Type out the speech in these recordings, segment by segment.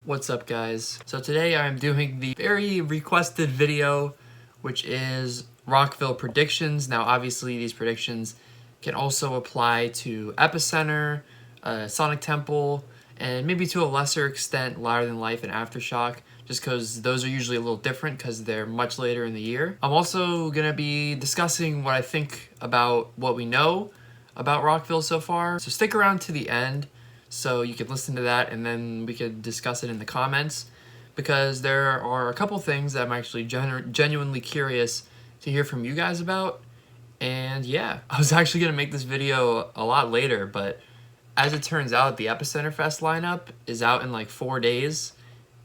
What's up, guys? So today I'm doing the very requested video, which is Rockville predictions. Now obviously these predictions can also apply to Epicenter, Sonic Temple, and maybe to a lesser extent Louder Than Life and Aftershock, just because those are usually a little different because they're much later in the year. I'm also going to be discussing what I think about what we know about Rockville so far, so stick around to the end so you can listen to that and then we could discuss it in the comments, because there are a couple things that I'm actually genuinely curious to hear from you guys about. And yeah, I was actually going to make this video a lot later, but as it turns out, the Epicenter Fest lineup is out in like 4 days,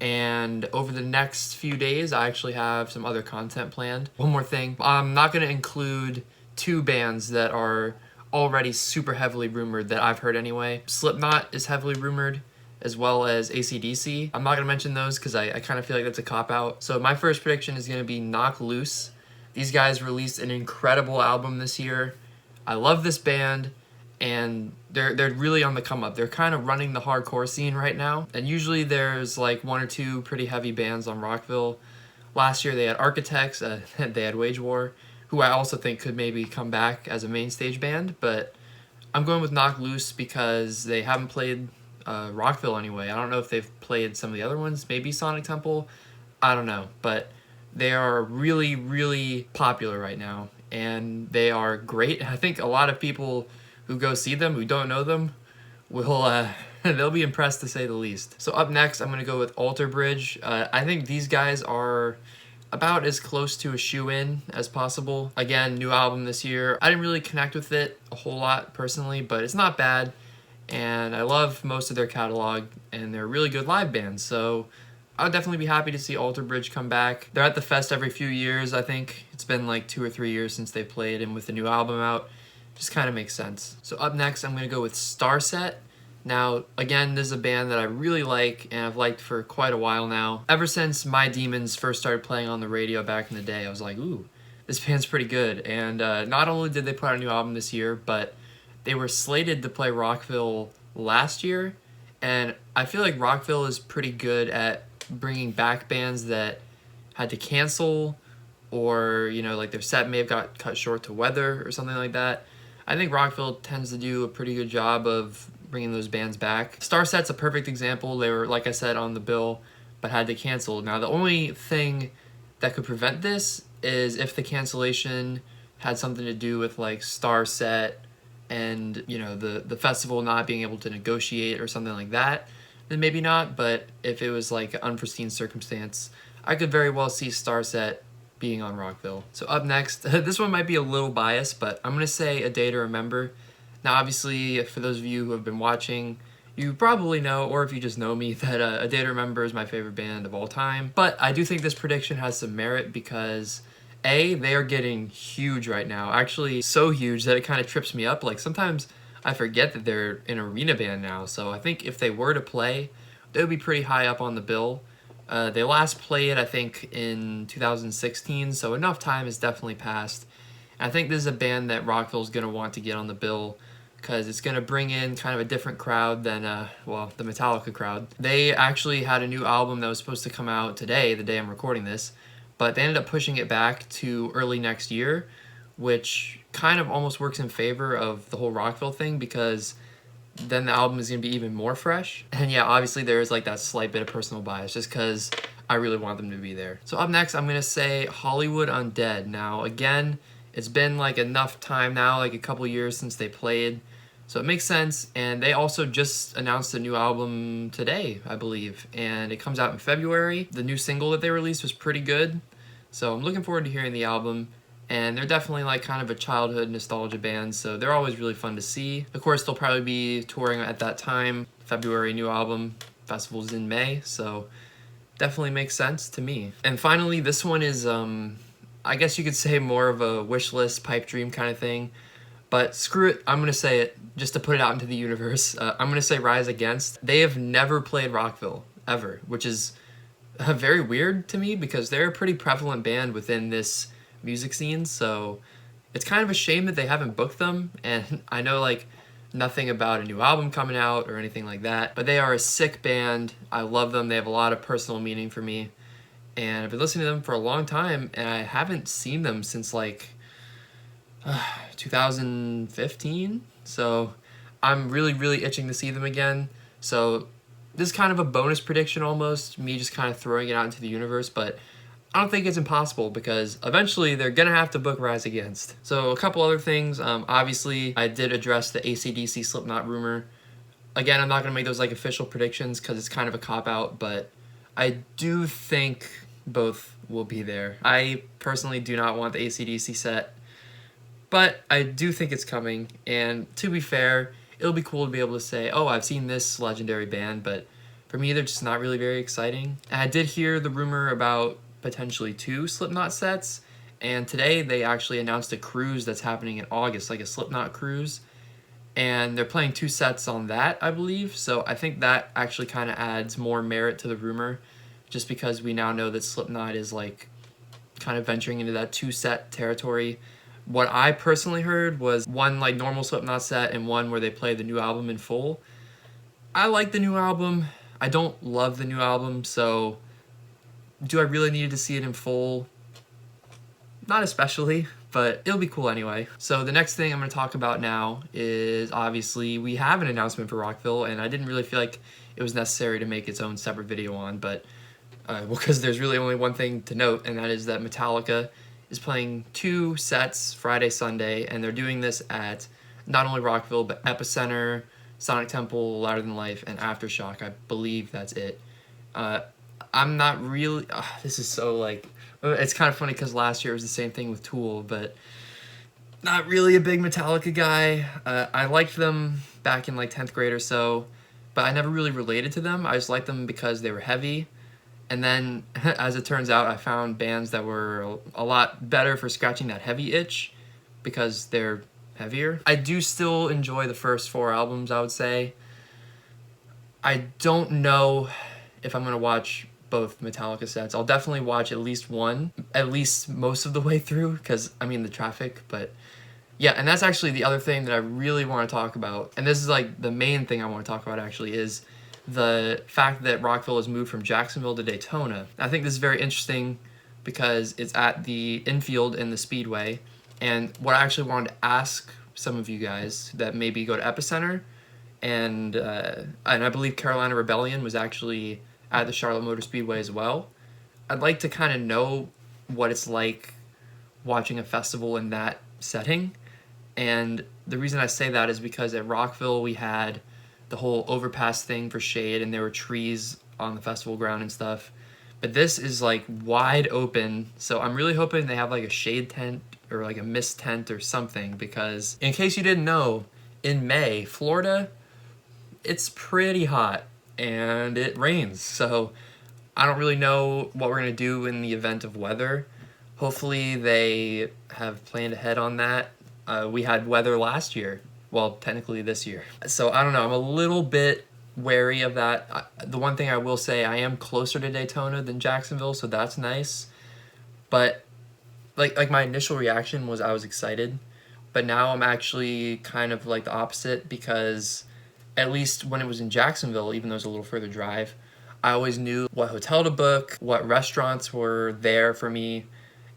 and over the next few days I actually have some other content planned. One more thing, I'm not going to include two bands that are already super heavily rumored that I've heard anyway. Slipknot is heavily rumored, as well as AC/DC. I'm not going to mention those because I kind of feel like that's a cop-out. So my first prediction is going to be Knocked Loose. These guys released an incredible album this year. I love this band, and they're really on the come up. They're kind of running the hardcore scene right now, and usually there's like one or two pretty heavy bands on Rockville. Last year they had Architects, they had Wage War, who I also think could maybe come back as a main stage band, but I'm going with Knocked Loose because they haven't played Rockville anyway. I don't know if they've played some of the other ones, maybe Sonic Temple, I don't know, but they are really, really popular right now, and they are great. I think a lot of people who go see them, who don't know them, will they'll be impressed to say the least. So up next, I'm gonna go with Alter Bridge. I think these guys are about as close to a shoe-in as possible. Again, new album this year. I didn't really connect with it a whole lot personally, but it's not bad, and I love most of their catalog, and they're a really good live band, so I would definitely be happy to see Alter Bridge come back. They're at the fest every few years, I think. It's been like 2 or 3 years since they played, and with the new album out, just kind of makes sense. So up next, I'm going to go with Starset. Now, again, this is a band that I really like, and I've liked for quite a while now. Ever since My Demons first started playing on the radio back in the day, I was like, ooh, this band's pretty good. And not only did they put out a new album this year, but they were slated to play Rockville last year, and I feel like Rockville is pretty good at bringing back bands that had to cancel, or, you know, like their set may have got cut short to weather or something like that. I think Rockville tends to do a pretty good job of bringing those bands back. Starset's a perfect example. They were, like I said, on the bill, but had to cancel. Now, the only thing that could prevent this is if the cancellation had something to do with like Starset and, you know, the festival not being able to negotiate or something like that, then maybe not. But if it was like an unforeseen circumstance, I could very well see Starset being on Rockville. So up next, this one might be a little biased, but I'm gonna say A Day to Remember. Now obviously, for those of you who have been watching, you probably know, or if you just know me, that A Day to Remember is my favorite band of all time. But I do think this prediction has some merit because A, they are getting huge right now. Actually, so huge that it kind of trips me up. Like sometimes I forget that they're an arena band now. So I think if they were to play, they would be pretty high up on the bill. They last played, I think, in 2016, so enough time has definitely passed. And I think this is a band that Rockville's going to want to get on the bill because it's going to bring in kind of a different crowd than, well, the Metallica crowd. They actually had a new album that was supposed to come out today, the day I'm recording this, but they ended up pushing it back to early next year, which kind of almost works in favor of the whole Rockville thing because then the album is going to be even more fresh. And yeah, obviously there is like that slight bit of personal bias just because I really want them to be there. So up next, I'm going to say Hollywood Undead. Now, again, it's been like enough time now, like a couple years since they played, so it makes sense. And they also just announced a new album today, I believe, and it comes out in February. The new single that they released was pretty good, so I'm looking forward to hearing the album. And they're definitely like kind of a childhood nostalgia band, so they're always really fun to see. Of course, they'll probably be touring at that time. February, new album, festival's in May, so definitely makes sense to me. And finally, this one is, I guess you could say more of a wish list, pipe dream kind of thing. But screw it, I'm going to say it just to put it out into the universe. I'm going to say Rise Against. They have never played Rockville, ever, which is very weird to me because they're a pretty prevalent band within this music scene, so it's kind of a shame that they haven't booked them. And I know like Nothing about a new album coming out or anything like that. But they are a sick band. I love them. They have a lot of personal meaning for me. And I've been listening to them for a long time, and I haven't seen them since like 2015. So I'm really itching to see them again. So this is kind of a bonus prediction almost, me just kind of throwing it out into the universe, but I don't think it's impossible because eventually they're gonna have to book Rise Against. So a couple other things, obviously I did address the AC/DC Slipknot rumor. Again, I'm not gonna make those like official predictions because it's kind of a cop-out, but I do think both will be there. I personally do not want the AC/DC set, but I do think it's coming, and to be fair, it'll be cool to be able to say, oh, I've seen this legendary band, but for me, they're just not really very exciting. And I did hear the rumor about potentially 2 Slipknot sets, and today they actually announced a cruise that's happening in August, like a Slipknot cruise, and they're playing 2 sets on that, I believe. So I think that actually kind of adds more merit to the rumor, just because we now know that Slipknot is like kind of venturing into that 2-set territory. What I personally heard was 1 like normal Slipknot set and 1 where they play the new album in full. I like the new album. I don't love the new album, so do I really need to see it in full? Not especially, but it'll be cool anyway. So the next thing I'm going to talk about now is obviously we have an announcement for Rockville, and I didn't really feel like it was necessary to make its own separate video on, but well, because there's really only one thing to note, and that is that Metallica is playing 2 sets Friday, Sunday, and they're doing this at not only Rockville, but Epicenter, Sonic Temple, Louder Than Life, and Aftershock. I believe that's it. I'm not really, this is so like, it's kind of funny because last year it was the same thing with Tool, but not really a big Metallica guy. I liked them back in like 10th grade or so, but I never really related to them. I just liked them because they were heavy. And then, as it turns out, I found bands that were a lot better for scratching that heavy itch because they're heavier. I do still enjoy the first 4 albums, I would say. I don't know if I'm going to watch both Metallica sets. I'll definitely watch at least one, at least most of the way through, because, I mean, the traffic, but yeah, and that's actually the other thing that I really want to talk about, and this is like the main thing I want to talk about actually, is the fact that Rockville has moved from Jacksonville to Daytona. I think this is very interesting because it's at the infield in the Speedway, and what I actually wanted to ask some of you guys that maybe go to Epicenter, and I believe Carolina Rebellion was actually at the Charlotte Motor Speedway as well. I'd like to kind of know what it's like watching a festival in that setting, and the reason I say that is because at Rockville we had the whole overpass thing for shade, and there were trees on the festival ground and stuff. But this is like wide open, so I'm really hoping they have like a shade tent or like a mist tent or something, because in case you didn't know, in May, Florida, it's pretty hot and it rains. So I don't really know what we're gonna do in the event of weather. Hopefully they have planned ahead on that. We had weather last year. Well, technically this year. So I don't know, I'm a little bit wary of that. The one thing I will say, I am closer to Daytona than Jacksonville, so that's nice. But like my initial reaction was I was excited, but now I'm actually kind of like the opposite, because at least when it was in Jacksonville, even though it's a little further drive, I always knew what hotel to book, what restaurants were there for me,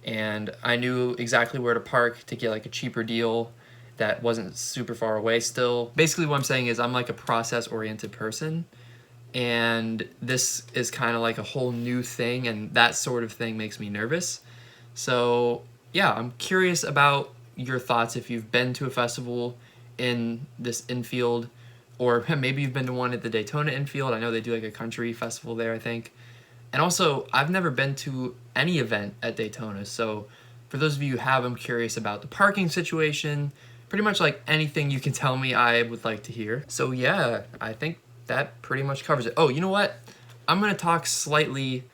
and I knew exactly where to park to get like a cheaper deal that wasn't super far away still. Basically what I'm saying is I'm like a process-oriented person, and this is kind of like a whole new thing, and that sort of thing makes me nervous. So yeah, I'm curious about your thoughts if you've been to a festival in this infield, or maybe you've been to one at the Daytona infield. I know they do like a country festival there, I think. And also, I've never been to any event at Daytona, so for those of you who have, I'm curious about the parking situation. Pretty much like anything you can tell me, I would like to hear. So yeah, I think that pretty much covers it. Oh, you know what? I'm gonna talk slightly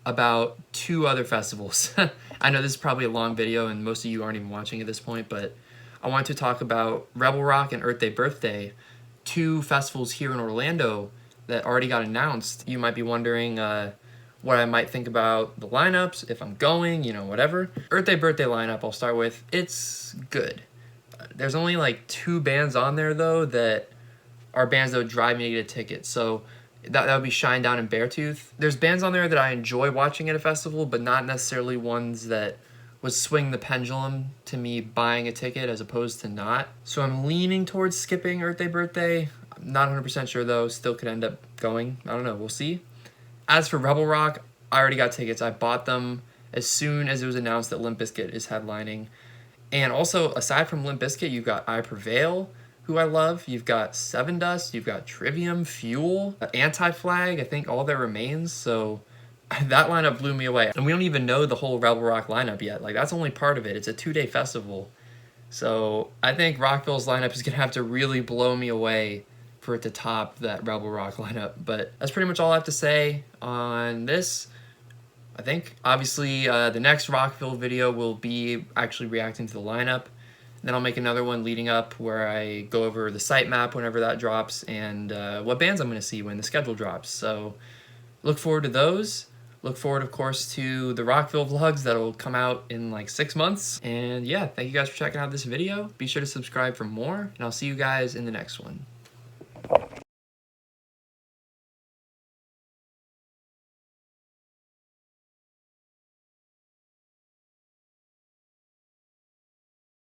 about 2 other festivals. I know this is probably a long video and most of you aren't even watching at this point, but I want to talk about Rebel Rock and Earthday Birthday, 2 festivals here in Orlando that already got announced. You might be wondering what I might think about the lineups, if I'm going, you know, whatever. Earthday Birthday lineup, I'll start with, it's good. There's only like 2 bands on there though that are bands that would drive me to get a ticket. So that would be Shinedown and Beartooth. There's bands on there that I enjoy watching at a festival, but not necessarily ones that would swing the pendulum to me buying a ticket as opposed to not. So I'm leaning towards skipping Earthday Birthday. I'm not 100% sure though, still could end up going. I don't know, we'll see. As for Rebel Rock, I already got tickets. I bought them as soon as it was announced that Limp Bizkit is headlining. And also, aside from Limp Bizkit, you've got I Prevail, who I love. You've got Seven Dust, you've got Trivium, Fuel, Anti-Flag, I think All That Remains. So that lineup blew me away. And we don't even know the whole Rebel Rock lineup yet. Like, that's only part of it. It's a 2-day festival. So I think Rockville's lineup is going to have to really blow me away for it to top that Rebel Rock lineup. But that's pretty much all I have to say on this. I think obviously the next Rockville video will be actually reacting to the lineup. Then I'll make another one leading up where I go over the site map whenever that drops and what bands I'm going to see when the schedule drops. So look forward to those. Look forward, of course, to the Rockville vlogs that'll come out in like 6 months. And yeah, thank you guys for checking out this video. Be sure to subscribe for more, and I'll see you guys in the next one.